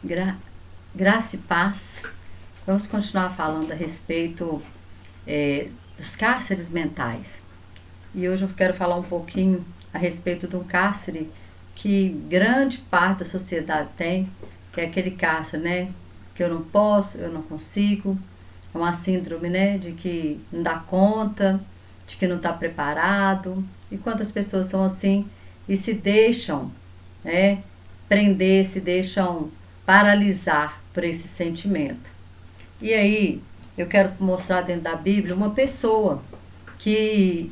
Gra Graça e paz. Vamos continuar falando a respeito dos cárceres mentais. E hoje eu quero falar um pouquinho a respeito de um cárcere que grande parte da sociedade tem, que é aquele cárcere, né? Que eu não posso, eu não consigo. É uma síndrome, né? De que não dá conta, de que não está preparado. E quantas pessoas são assim e se deixam, né? Prender, se deixam paralisar por esse sentimento. E aí, eu quero mostrar dentro da Bíblia uma pessoa que,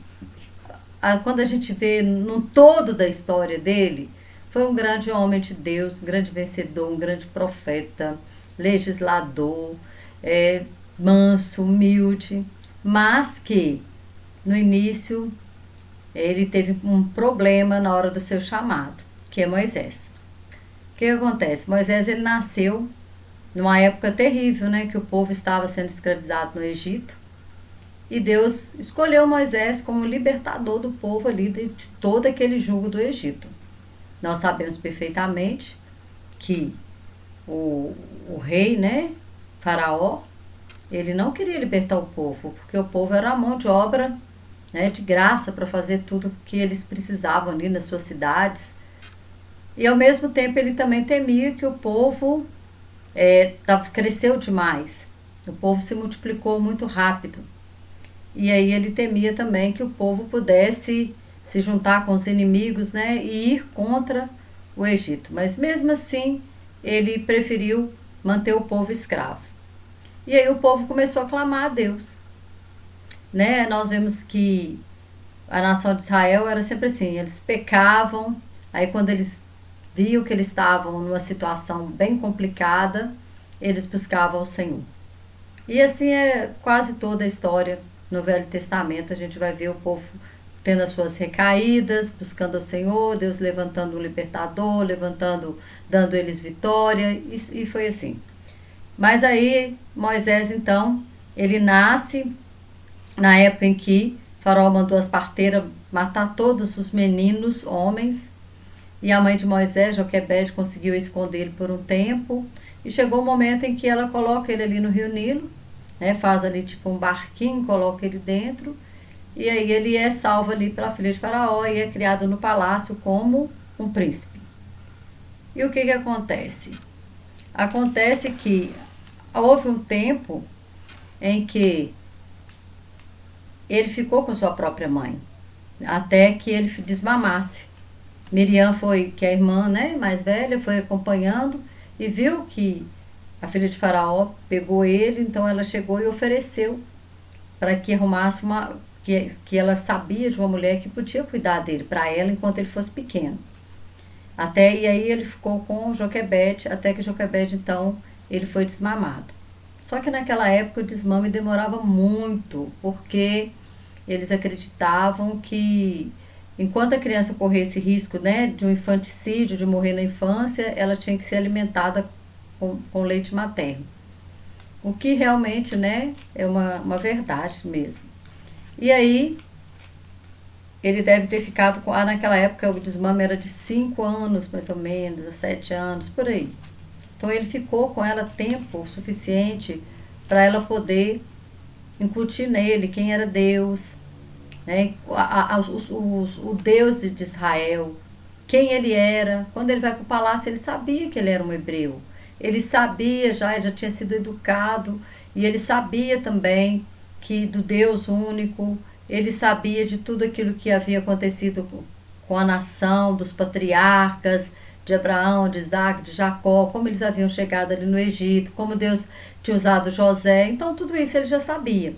quando a gente vê no todo da história dele, foi um grande homem de Deus, um grande vencedor, um grande profeta, legislador, é, manso, humilde, mas que no início ele teve um problema na hora do seu chamado, que é Moisés. O que acontece? Moisés ele nasceu numa época terrível, né, que o povo estava sendo escravizado no Egito. E Deus escolheu Moisés como libertador do povo ali de todo aquele jugo do Egito. Nós sabemos perfeitamente que o rei, né, Faraó, ele não queria libertar o povo, porque o povo era a mão de obra, né, de graça para fazer tudo que eles precisavam ali nas suas cidades. E ao mesmo tempo ele também temia que o povo cresceu demais. O povo se multiplicou muito rápido. E aí ele temia também que o povo pudesse se juntar com os inimigos, né, e ir contra o Egito. Mas mesmo assim, ele preferiu manter o povo escravo. E aí o povo começou a clamar a Deus. Né? Nós vemos que a nação de Israel era sempre assim, eles pecavam, aí quando eles viam que eles estavam numa situação bem complicada, eles buscavam o Senhor. E assim é quase toda a história no Velho Testamento. A gente vai ver o povo tendo as suas recaídas, buscando o Senhor, Deus levantando um libertador, levantando, dando eles vitória, e foi assim. Mas aí Moisés, então, ele nasce na época em que Faraó mandou as parteiras matar todos os meninos, homens, e a mãe de Moisés, Joquebede, conseguiu esconder ele por um tempo. E chegou o momento em que ela coloca ele ali no Rio Nilo, né, faz ali tipo um barquinho, coloca ele dentro. E aí ele é salvo ali pela filha de Faraó e é criado no palácio como um príncipe. E o que que acontece? Acontece que houve um tempo em que ele ficou com sua própria mãe, até que ele desmamasse. Miriam foi, que é a irmã, né, mais velha, foi acompanhando e viu que a filha de Faraó pegou ele, então ela chegou e ofereceu para que arrumasse que ela sabia de uma mulher que podia cuidar dele para ela enquanto ele fosse pequeno. E aí ele ficou com Joquebede, até que Joquebede então ele foi desmamado. Só que naquela época o desmame demorava muito, porque eles acreditavam que enquanto a criança corresse risco, né, de um infanticídio, de morrer na infância, ela tinha que ser alimentada com leite materno. O que realmente, né, é uma verdade mesmo. E aí, ele deve ter ficado com. Naquela época, o desmame era de 5 anos, mais ou menos, a 7 anos, por aí. Então, ele ficou com ela tempo suficiente para ela poder incutir nele quem era Deus, né? O Deus de Israel, quem ele era. Quando ele vai para o palácio, ele sabia que ele era um hebreu. Ele sabia já tinha sido educado, e ele sabia também que do Deus único, ele sabia de tudo aquilo que havia acontecido com a nação, dos patriarcas, de Abraão, de Isaac, de Jacó, como eles haviam chegado ali no Egito, como Deus tinha usado José. Então tudo isso ele já sabia.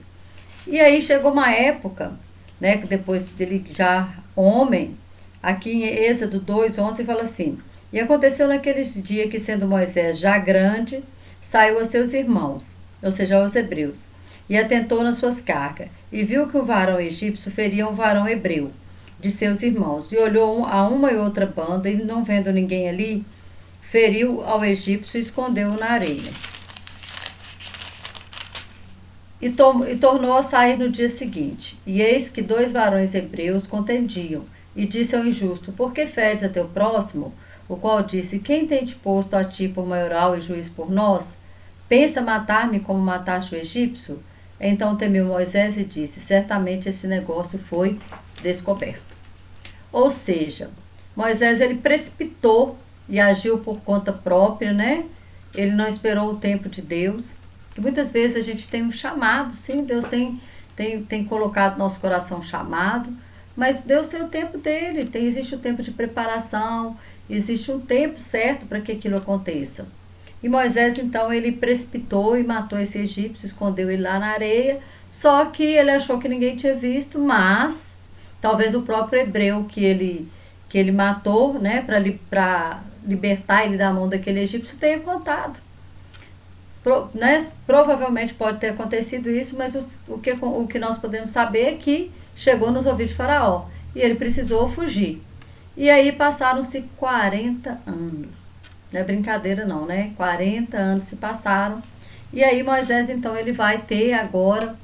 E aí chegou uma época, né, que depois dele já homem, aqui em Êxodo 2:11 fala assim: e aconteceu naqueles dias que, sendo Moisés já grande, saiu a seus irmãos, ou seja, aos hebreus, e atentou nas suas cargas, e viu que o varão egípcio feria um varão hebreu, de seus irmãos, e olhou a uma e outra banda, e não vendo ninguém ali, feriu ao egípcio e escondeu-o na areia. E tornou a sair no dia seguinte. E eis que 2 varões hebreus contendiam. E disse ao injusto: por que feres a teu próximo? o qual disse: Quem tem te posto a ti por maioral e juiz por nós? Pensa matar-me como mataste o egípcio? Então temeu Moisés e disse: Certamente esse negócio foi descoberto. Ou seja, Moisés ele precipitou e agiu por conta própria, né? Ele não esperou o tempo de Deus. Que muitas vezes a gente tem um chamado, sim, Deus tem colocado no nosso coração chamado, mas Deus tem o tempo dele, existe o tempo de preparação, existe um tempo certo para que aquilo aconteça. E Moisés, então, ele precipitou e matou esse egípcio, escondeu ele lá na areia, só que ele achou que ninguém tinha visto, mas talvez o próprio hebreu que ele matou, né, para libertar ele da mão daquele egípcio, tenha contado. Provavelmente pode ter acontecido isso, mas o que nós podemos saber é que chegou nos ouvidos de Faraó e ele precisou fugir. E aí passaram-se 40 anos. Não é brincadeira não, né? 40 anos se passaram. E aí Moisés, então, ele vai ter agora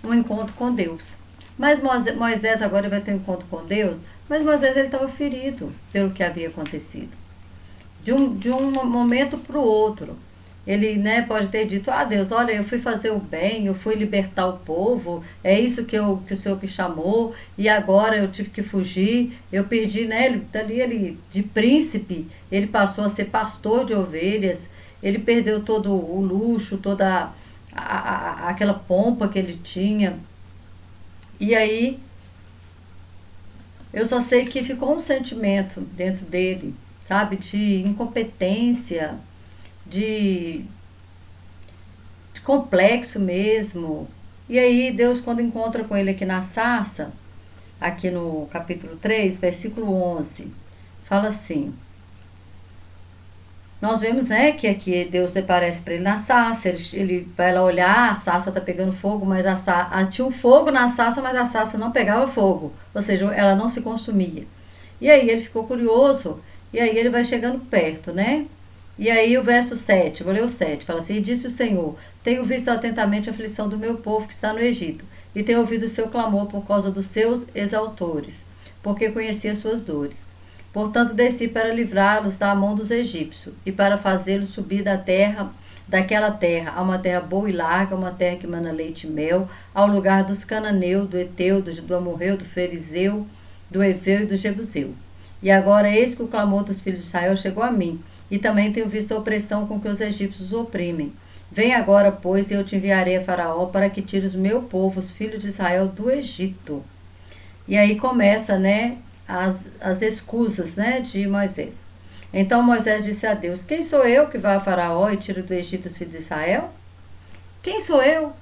um encontro com Deus. Mas Moisés agora vai ter um encontro com Deus, mas Moisés ele estava ferido pelo que havia acontecido. De um momento para o outro. Ele, né, pode ter dito: Deus, olha, eu fui fazer o bem, eu fui libertar o povo, é isso que o Senhor me chamou, e agora eu tive que fugir, eu perdi, né, ele de príncipe, ele passou a ser pastor de ovelhas, ele perdeu todo o luxo, toda aquela pompa que ele tinha. E aí, eu só sei que ficou um sentimento dentro dele, sabe, de incompetência, de complexo mesmo. E aí Deus, quando encontra com ele aqui na sarça, aqui no capítulo 3, versículo 11, fala assim: nós vemos, né, que aqui Deus aparece para ele na sarça, ele vai lá olhar, a sarça tá pegando fogo, mas tinha um fogo na sarça, mas a sarça não pegava fogo, ou seja, ela não se consumia. E aí ele ficou curioso, e aí ele vai chegando perto, né? E aí o verso 7, vou ler o 7, fala assim: E disse o Senhor: Tenho visto atentamente a aflição do meu povo que está no Egito, e tenho ouvido o seu clamor por causa dos seus exaltores, porque conheci as suas dores. Portanto desci para livrá-los da mão dos egípcios, e para fazê-los subir daquela terra, a uma terra boa e larga, uma terra que mana leite e mel, ao lugar dos cananeus, do Eteu, do Amorreu, do Ferizeu, do Eveu e do Jebuseu. E agora eis que o clamor dos filhos de Israel chegou a mim, e também tenho visto a opressão com que os egípcios o oprimem. Vem agora, pois, e eu te enviarei a Faraó para que tires o meu povo, os filhos de Israel, do Egito. E aí começa, né, as escusas, né, de Moisés. Então Moisés disse a Deus: Quem sou eu que vá a Faraó e tiro do Egito os filhos de Israel? Quem sou eu?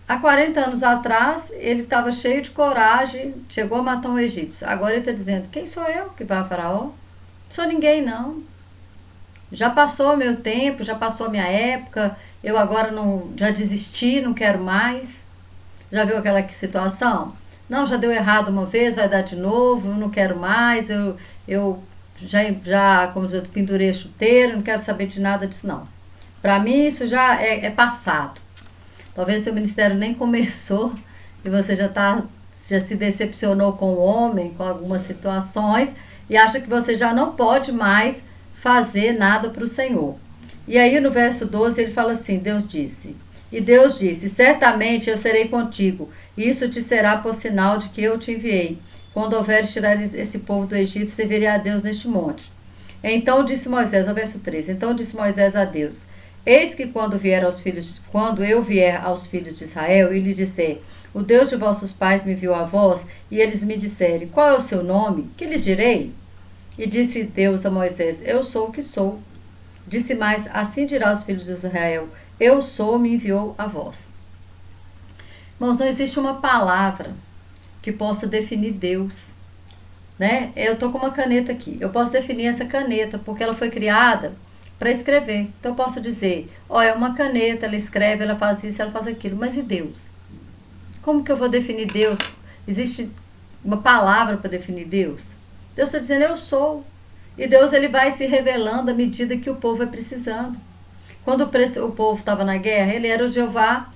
Há 40 anos atrás ele estava cheio de coragem, chegou a matar um egípcio. Agora ele está dizendo: Quem sou eu que vá a Faraó? Não sou ninguém, não. Já passou o meu tempo, já passou a minha época, eu agora já desisti, não quero mais. Já viu aquela situação? Não, já deu errado uma vez, vai dar de novo, eu não quero mais, eu como eu pendurei a chuteira, não quero saber de nada disso não. Para mim isso já é passado. Talvez seu ministério nem começou e você já se decepcionou com o homem, com algumas situações e acha que você já não pode mais fazer nada para o Senhor. E aí no verso 12 ele fala assim: Deus disse: E Deus disse: Certamente eu serei contigo, e isso te será por sinal de que eu te enviei. Quando houveres tirar esse povo do Egito, servirei a Deus neste monte. Então disse Moisés, ao verso 13, então disse Moisés a Deus: Eis que quando eu vier aos filhos de Israel e lhe disser: O Deus de vossos pais me enviou a vós, e eles me disserem: Qual é o seu nome? Que lhes direi? E disse Deus a Moisés: Eu sou o que sou. Disse mais: Assim dirá aos filhos de Israel: Eu sou, me enviou a vós. Irmãos, não existe uma palavra que possa definir Deus, né? Eu estou com uma caneta aqui. Eu posso definir essa caneta porque ela foi criada para escrever. Então eu posso dizer: é uma caneta, ela escreve, ela faz isso, ela faz aquilo. Mas e Deus? Como que eu vou definir Deus? Existe uma palavra para definir Deus? Deus está dizendo: eu sou. E Deus ele vai se revelando à medida que o povo vai precisando. Quando o povo estava na guerra, ele era o Jeová,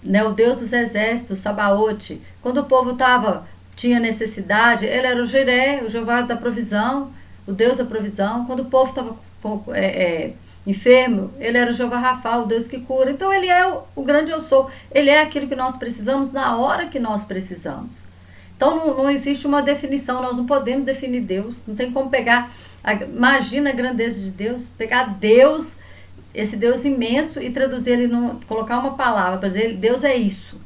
né, o Deus dos exércitos, Sabaote. Quando o povo tinha necessidade, ele era o Jiré, o Jeová da provisão, o Deus da provisão. Quando o povo estava enfermo, ele era o Jeová Rafa, o Deus que cura. Então ele é o grande eu sou. Ele é aquilo que nós precisamos na hora que nós precisamos. Então não existe uma definição, nós não podemos definir Deus, não tem como pegar, imagina a grandeza de Deus, pegar Deus, esse Deus imenso e traduzir ele, colocar uma palavra para dizer, Deus é isso.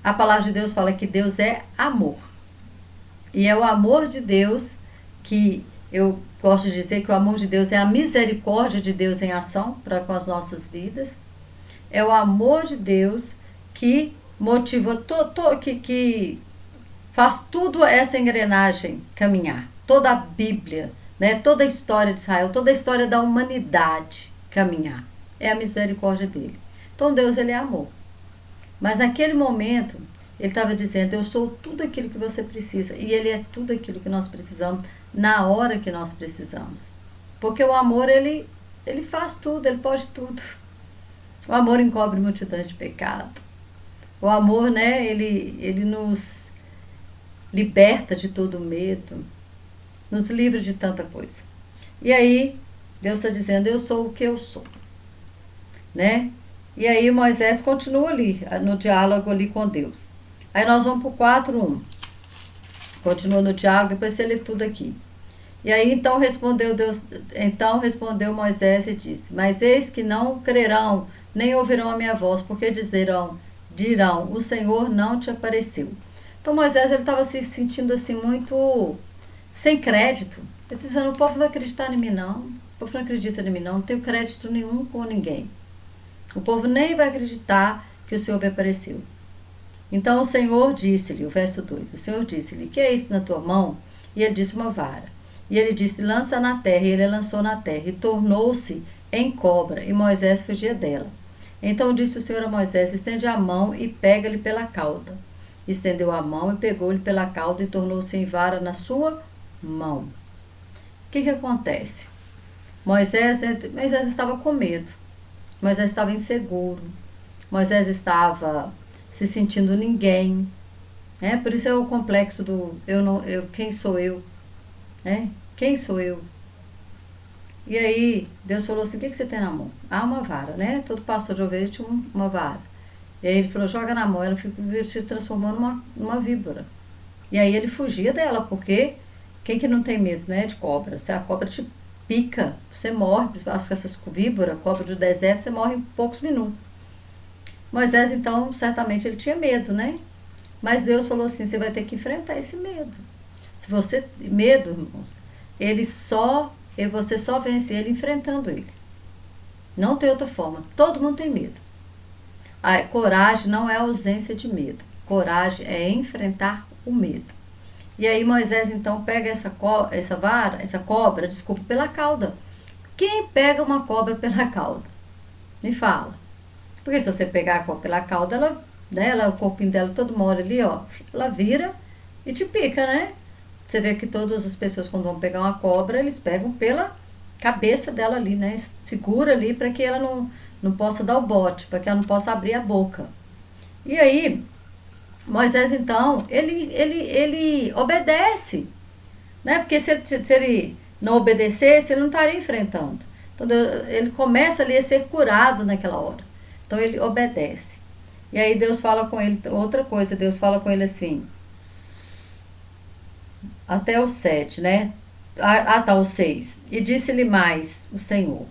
A palavra de Deus fala que Deus é amor. E é o amor de Deus que eu gosto de dizer que o amor de Deus é a misericórdia de Deus em ação para com as nossas vidas. É o amor de Deus que motiva, que faz tudo essa engrenagem caminhar. Toda a Bíblia, né, toda a história de Israel, toda a história da humanidade caminhar. É a misericórdia dele. Então Deus, ele é amor. Mas naquele momento, ele estava dizendo, eu sou tudo aquilo que você precisa. E ele é tudo aquilo que nós precisamos na hora que nós precisamos. Porque o amor, ele faz tudo, ele pode tudo. O amor encobre multidões de pecado. O amor, né, ele nos liberta de todo medo, nos livra de tanta coisa. E aí, Deus está dizendo, eu sou o que eu sou. Né? E aí Moisés continua ali, no diálogo ali com Deus. Aí nós vamos para o 4:1. Continua no diálogo, depois você lê tudo aqui. E aí então respondeu Moisés e disse, mas eis que não crerão, nem ouvirão a minha voz, porque dirão, o Senhor não te apareceu. Então Moisés, ele estava se sentindo assim muito sem crédito. Ele dizendo, o povo não vai acreditar em mim não, o povo não acredita em mim não tenho crédito nenhum com ninguém. O povo nem vai acreditar que o Senhor me apareceu. Então o Senhor disse-lhe, o verso 2, o Senhor disse-lhe, que é isso na tua mão? E ele disse, uma vara. E ele disse, lança na terra. E ele lançou na terra, e tornou-se em cobra, e Moisés fugia dela. Então disse o Senhor a Moisés, estende a mão e pega-lhe pela cauda. Estendeu a mão e pegou-lhe pela cauda, e tornou-se em vara na sua mão. O que acontece? Moisés estava com medo. Moisés estava inseguro. Moisés estava se sentindo ninguém. Né? Por isso é o complexo do quem sou eu? Né? Quem sou eu? E aí Deus falou assim, o que você tem na mão? Ah, uma vara, né? Todo pastor de ovelha tinha uma vara. E aí ele falou, joga na mão. Ela se transformou numa víbora. E aí ele fugia dela, porque quem que não tem medo, né, de cobra? Se a cobra te pica, você morre. Essas víboras, cobra do deserto, você morre em poucos minutos. Moisés, então, certamente ele tinha medo, né? Mas Deus falou assim, você vai ter que enfrentar esse medo. Medo, irmãos, você só vence ele enfrentando ele. Não tem outra forma. Todo mundo tem medo. A coragem não é ausência de medo. Coragem é enfrentar o medo. E aí Moisés então pega essa cobra, pela cauda. Quem pega uma cobra pela cauda? Me fala. Porque se você pegar a cobra pela cauda, o corpinho dela todo mole ali, ó, ela vira e te pica, né? Você vê que todas as pessoas quando vão pegar uma cobra, eles pegam pela cabeça dela ali, né? Segura ali para que ela não possa dar o bote, para que ela não possa abrir a boca. E aí Moisés, então, ele obedece, né? Porque se ele não obedecesse, ele não estaria enfrentando. Então, ele começa ali a ser curado naquela hora. Então, ele obedece. E aí Deus fala com ele, outra coisa, Deus fala com ele assim, até o 7, né? Tá, o 6. E disse-lhe mais o Senhor,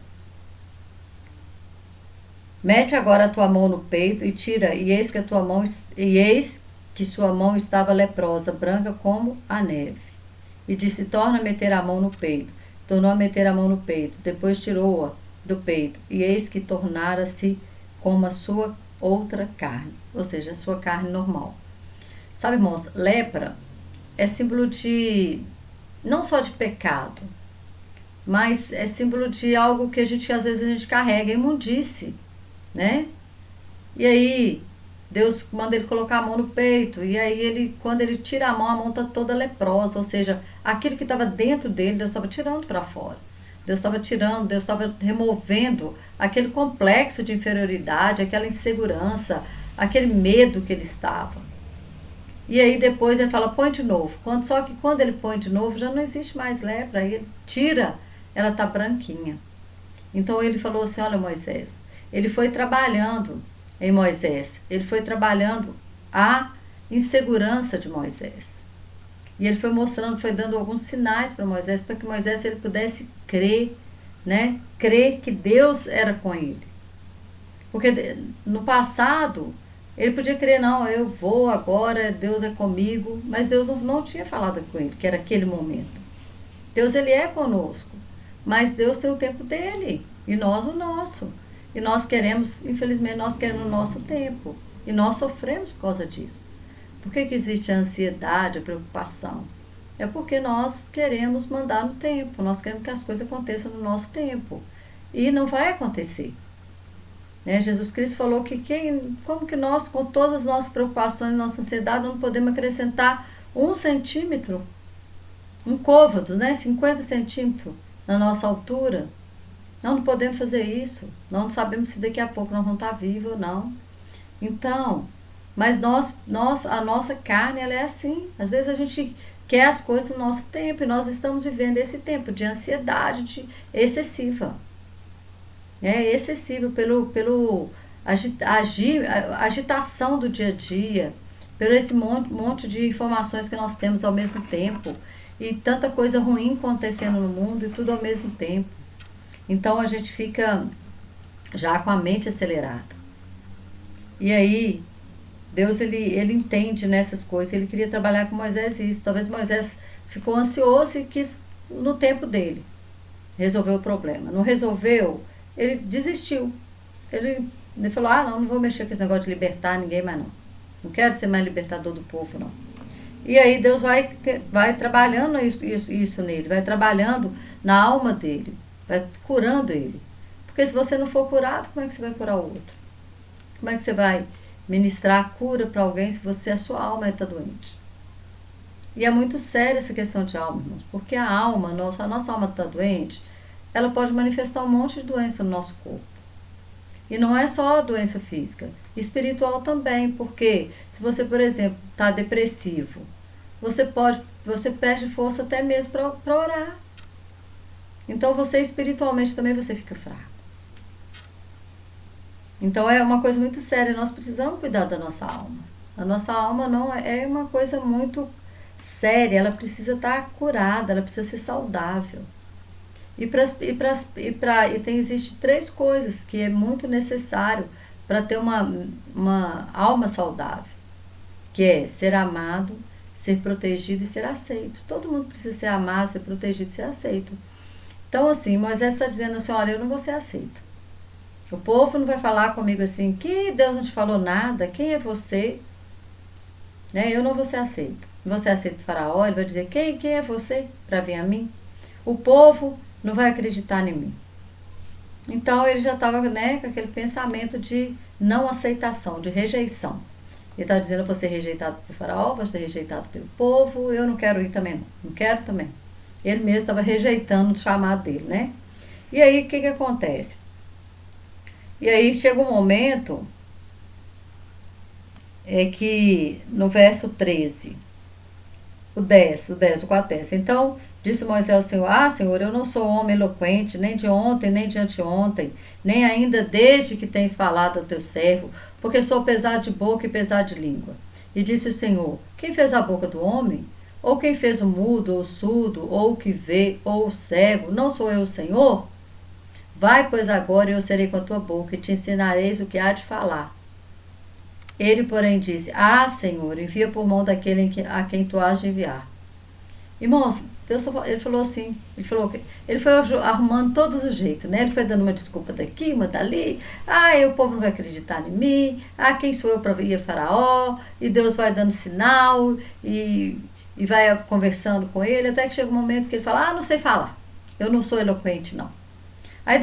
mete agora a tua mão no peito e tira, e eis que sua mão estava leprosa, branca como a neve. E disse, torna a meter a mão no peito. Tornou a meter a mão no peito, depois tirou-a do peito, e eis que tornara-se como a sua outra carne, ou seja, a sua carne normal. Sabe, irmãos, lepra é símbolo de, não só de pecado, mas é símbolo de algo que às vezes a gente carrega, imundície, né? E aí Deus manda ele colocar a mão no peito, e aí quando ele tira a mão está toda leprosa, ou seja, aquilo que estava dentro dele, Deus estava tirando para fora. Deus estava removendo aquele complexo de inferioridade, aquela insegurança, aquele medo que ele estava. E aí depois ele fala, põe de novo. Só que quando ele põe de novo, já não existe mais lepra. Aí ele tira, ela está branquinha. Então ele falou assim, olha Moisés, ele foi trabalhando em Moisés. Ele foi trabalhando a insegurança de Moisés. E ele foi mostrando, foi dando alguns sinais para Moisés, para que Moisés ele pudesse crer, né? Crer que Deus era com ele. Porque no passado, ele podia crer, não, eu vou agora, Deus é comigo, mas Deus não tinha falado com ele, que era aquele momento. Deus, ele é conosco, mas Deus tem o tempo dele, e nós o nosso. E nós queremos, infelizmente, nós queremos o nosso tempo, e nós sofremos por causa disso. Por que existe a ansiedade, a preocupação? É porque nós queremos mandar no tempo, nós queremos que as coisas aconteçam no nosso tempo, e não vai acontecer. Né? Jesus Cristo falou que como que nós, com todas as nossas preocupações, nossa ansiedade, não podemos acrescentar 1 centímetro, um côvado, né? 50 centímetros na nossa altura. Não podemos fazer isso. Nós não sabemos se daqui a pouco nós vamos estar vivos ou não. Então, mas a nossa carne, ela é assim. Às vezes a gente quer as coisas no nosso tempo, e nós estamos vivendo esse tempo de ansiedade excessiva. É excessivo pelo agitação do dia a dia, pelo esse monte de informações que nós temos ao mesmo tempo, e tanta coisa ruim acontecendo no mundo, e tudo ao mesmo tempo. Então a gente fica já com a mente acelerada. E aí, Deus ele entende nessas coisas, ele queria trabalhar com Moisés isso. Talvez Moisés ficou ansioso e quis, no tempo dele, resolver o problema. Não resolveu, ele desistiu. Ele falou, não vou mexer com esse negócio de libertar ninguém mais não. Não quero ser mais libertador do povo, não. E aí Deus vai trabalhando isso nele, vai trabalhando na alma dele, vai curando ele. Porque se você não for curado, como é que você vai curar o outro? Como é que você vai ministrar a cura para alguém se a sua alma está doente? E é muito séria essa questão de alma, irmãos, porque a nossa alma está doente, ela pode manifestar um monte de doença no nosso corpo. E não é só doença física, espiritual também, porque se você, por exemplo, está depressivo, você perde força até mesmo para orar. Então você espiritualmente também você fica fraco. Então é uma coisa muito séria, nós precisamos cuidar da nossa alma. A nossa alma não é uma coisa muito séria, ela precisa estar curada, ela precisa ser saudável. Existe 3 coisas que é muito necessário para ter uma alma saudável, que é ser amado, ser protegido e ser aceito. Todo mundo precisa ser amado, ser protegido e ser aceito. Então assim, Moisés está dizendo assim, olha, eu não vou ser aceito. O povo não vai falar comigo assim, que Deus não te falou nada, quem é você? Né? Eu não vou ser aceito. Não vou ser aceito para o faraó, ele vai dizer, quem é você para vir a mim? O povo não vai acreditar em mim. Então ele já estava, né, com aquele pensamento de não aceitação, de rejeição. Ele estava dizendo, eu vou ser rejeitado pelo faraó, vou ser rejeitado pelo povo, eu não quero ir também não quero também. Ele mesmo estava rejeitando o chamado dele, né? E aí o que acontece? E aí chega um momento que no verso 13, o 4 10. Então disse Moisés ao Senhor, Senhor, eu não sou homem eloquente, nem de ontem, nem de anteontem, nem ainda desde que tens falado ao teu servo, porque sou pesado de boca e pesado de língua. E disse o Senhor, quem fez a boca do homem? Ou quem fez o mudo, ou o surdo, ou o que vê, ou o cego? Não sou eu o Senhor? Vai, pois agora eu serei com a tua boca e te ensinareis o que há de falar. Ele, porém, disse, Senhor, envia por mão daquele a quem tu has de enviar. Irmãos, ele falou assim, ele foi arrumando todos os jeitos, né? Ele foi dando uma desculpa daqui, uma dali. O povo não vai acreditar em mim. Quem sou eu para ir a Faraó? E Deus vai dando sinal e vai conversando com ele, até que chega um momento que ele fala, não sei falar. Eu não sou eloquente, não. Aí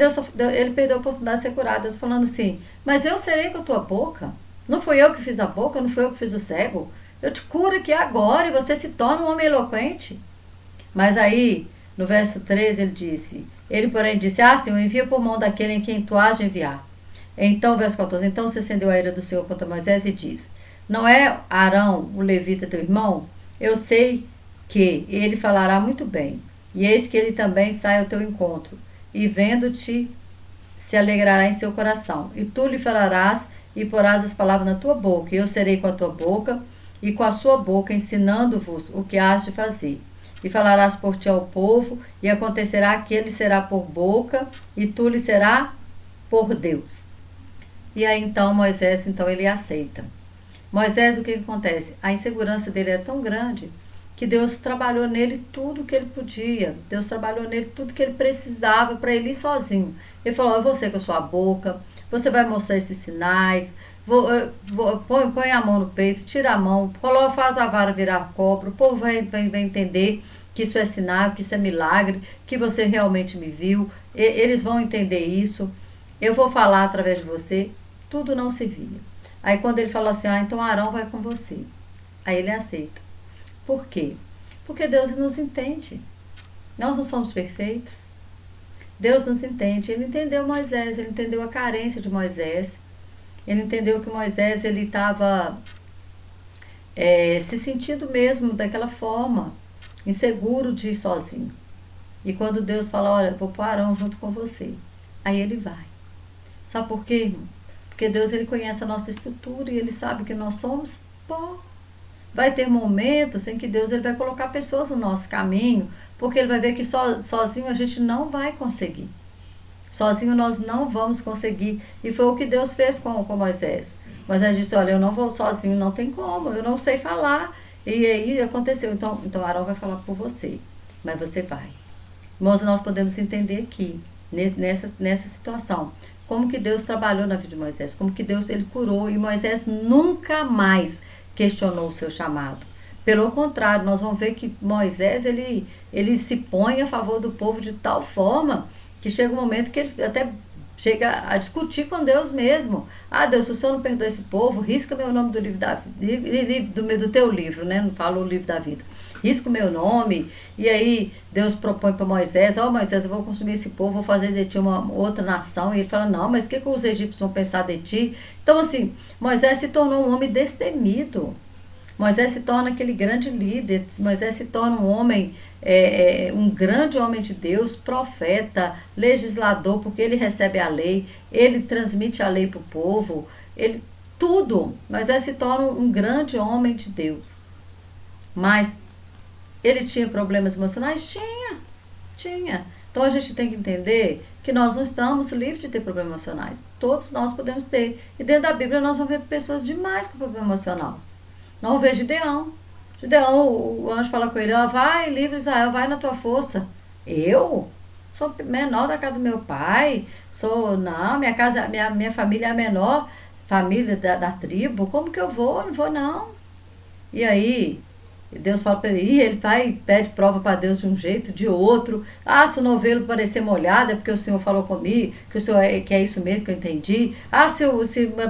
ele perdeu a oportunidade de ser curado. Deus falando assim, mas eu serei com a tua boca? Não fui eu que fiz a boca, não fui eu que fiz o cego. Eu te curo aqui agora e você se torna um homem eloquente. Mas aí, no verso 13, ele porém disse, Senhor, envia por mão daquele em quem tu has de enviar. Então, verso 14, então se acendeu a ira do Senhor contra Moisés e disse, Não é Arão, o levita, teu irmão? Eu sei que ele falará muito bem. E eis que ele também sai ao teu encontro, e vendo-te se alegrará em seu coração. E tu lhe falarás e porás as palavras na tua boca. E eu serei com a tua boca e com a sua boca, ensinando-vos o que has de fazer. E falarás por ti ao povo, e acontecerá que ele será por boca, e tu lhe será por Deus. E aí então Moisés, então ele aceita. Moisés, o que acontece? A insegurança dele era tão grande que Deus trabalhou nele tudo que ele podia. Deus trabalhou nele tudo que ele precisava para ele ir sozinho. Ele falou, é você com a sua boca, você vai mostrar esses sinais, põe a mão no peito, tira a mão, faz a vara virar cobra, o povo vai entender que isso é sinal, que isso é milagre, que você realmente me viu, eles vão entender isso, eu vou falar através de você, tudo não se via. Aí quando ele falou assim, então Arão vai com você. Aí ele aceita. Por quê? Porque Deus nos entende. Nós não somos perfeitos. Deus nos entende. Ele entendeu Moisés, ele entendeu a carência de Moisés. Ele entendeu que Moisés ele estava se sentindo mesmo daquela forma, inseguro de ir sozinho. E quando Deus fala, olha, vou pôr Arão junto com você. Aí ele vai. Sabe por quê, irmão? Porque Deus ele conhece a nossa estrutura e ele sabe que nós somos pó. Vai ter momentos em que Deus ele vai colocar pessoas no nosso caminho, porque ele vai ver que sozinho a gente não vai conseguir. Sozinho nós não vamos conseguir. E foi o que Deus fez com Moisés. Moisés disse, olha, eu não vou sozinho, não tem como, eu não sei falar. E aí aconteceu. Então Arão vai falar por você, mas você vai. Irmãos, nós podemos entender aqui, nessa situação, como que Deus trabalhou na vida de Moisés, como que Deus ele curou, e Moisés nunca mais questionou o seu chamado. Pelo contrário, nós vamos ver que Moisés ele se põe a favor do povo de tal forma que chega um momento que ele até chega a discutir com Deus mesmo. Ah, Deus, se o Senhor não perdoa esse povo, risca meu nome do livro do teu livro, né? Não fala o livro da vida. Risca o meu nome. E aí Deus propõe para Moisés, Moisés, eu vou consumir esse povo, vou fazer de ti uma outra nação. E ele fala, não, mas o que os egípcios vão pensar de ti? Então assim, Moisés se tornou um homem destemido. Moisés se torna aquele grande líder, Moisés se torna um homem, um grande homem de Deus, profeta, legislador, porque ele recebe a lei, ele transmite a lei para o povo, tudo. Moisés se torna um grande homem de Deus. Mas ele tinha problemas emocionais? Tinha. Então a gente tem que entender que nós não estamos livres de ter problemas emocionais. Todos nós podemos ter. E dentro da Bíblia nós vamos ver pessoas demais com problema emocional. Não vejo Gideão. Gideão, o anjo fala com ele, vai, livre Israel, vai na tua força. Eu? Sou menor da casa do meu pai. Não, minha casa, minha família é a menor família da tribo. Como que eu vou? Não vou não. E aí, Deus fala para ele vai, pede prova para Deus de um jeito, de outro. Ah, se o novelo parecer molhado é porque o Senhor falou comigo, que o Senhor que é isso mesmo que eu entendi. Ah, se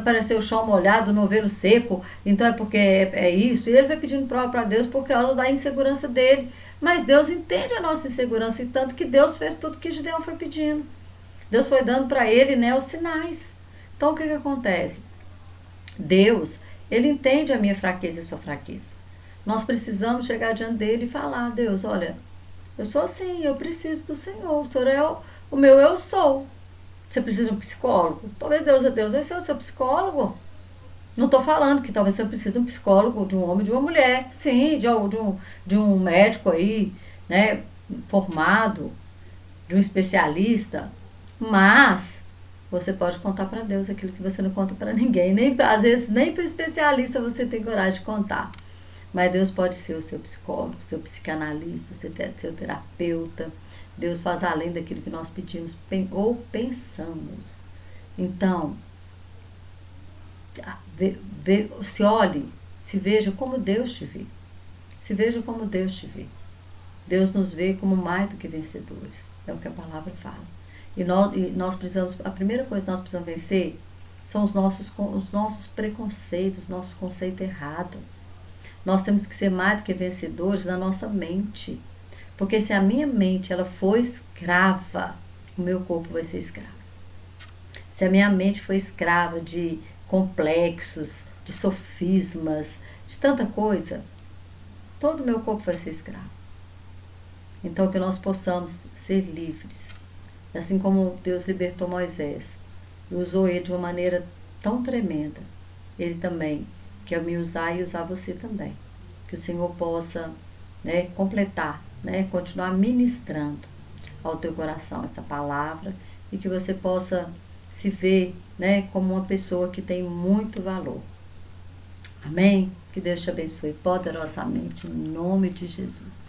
parecer o chão molhado, o novelo seco, então é porque é isso. E ele vai pedindo prova para Deus por causa da insegurança dele. Mas Deus entende a nossa insegurança, e tanto que Deus fez tudo que Gideão foi pedindo. Deus foi dando para ele, né, os sinais. Então o que acontece? Deus, ele entende a minha fraqueza e a sua fraqueza. Nós precisamos chegar diante dele e falar, Deus, olha, eu sou assim, eu preciso do Senhor, o Senhor é o meu eu sou. Você precisa de um psicólogo? Talvez Deus vai ser o seu psicólogo. Não estou falando que talvez você precise de um psicólogo, de um homem, de uma mulher. Sim, de um médico aí, né, formado, de um especialista. Mas você pode contar para Deus aquilo que você não conta para ninguém. Às vezes nem para especialista você tem coragem de contar. Mas Deus pode ser o seu psicólogo, o seu psicanalista, o seu terapeuta. Deus faz além daquilo que nós pedimos ou pensamos. Então, se olhe, se veja como Deus te vê. Se veja como Deus te vê. Deus nos vê como mais do que vencedores. É o que a palavra fala. E nós precisamos, a primeira coisa que nós precisamos vencer são os nossos preconceitos, os nossos conceitos errados. Nós temos que ser mais do que vencedores na nossa mente. Porque se a minha mente ela for escrava, o meu corpo vai ser escravo. Se a minha mente for escrava de complexos, de sofismas, de tanta coisa, todo o meu corpo vai ser escravo. Então, que nós possamos ser livres. Assim como Deus libertou Moisés e usou ele de uma maneira tão tremenda, ele também quer me usar e usar você também. Que o Senhor possa, né, completar, né, continuar ministrando ao teu coração essa palavra e que você possa se ver, né, como uma pessoa que tem muito valor. Amém? Que Deus te abençoe poderosamente em nome de Jesus.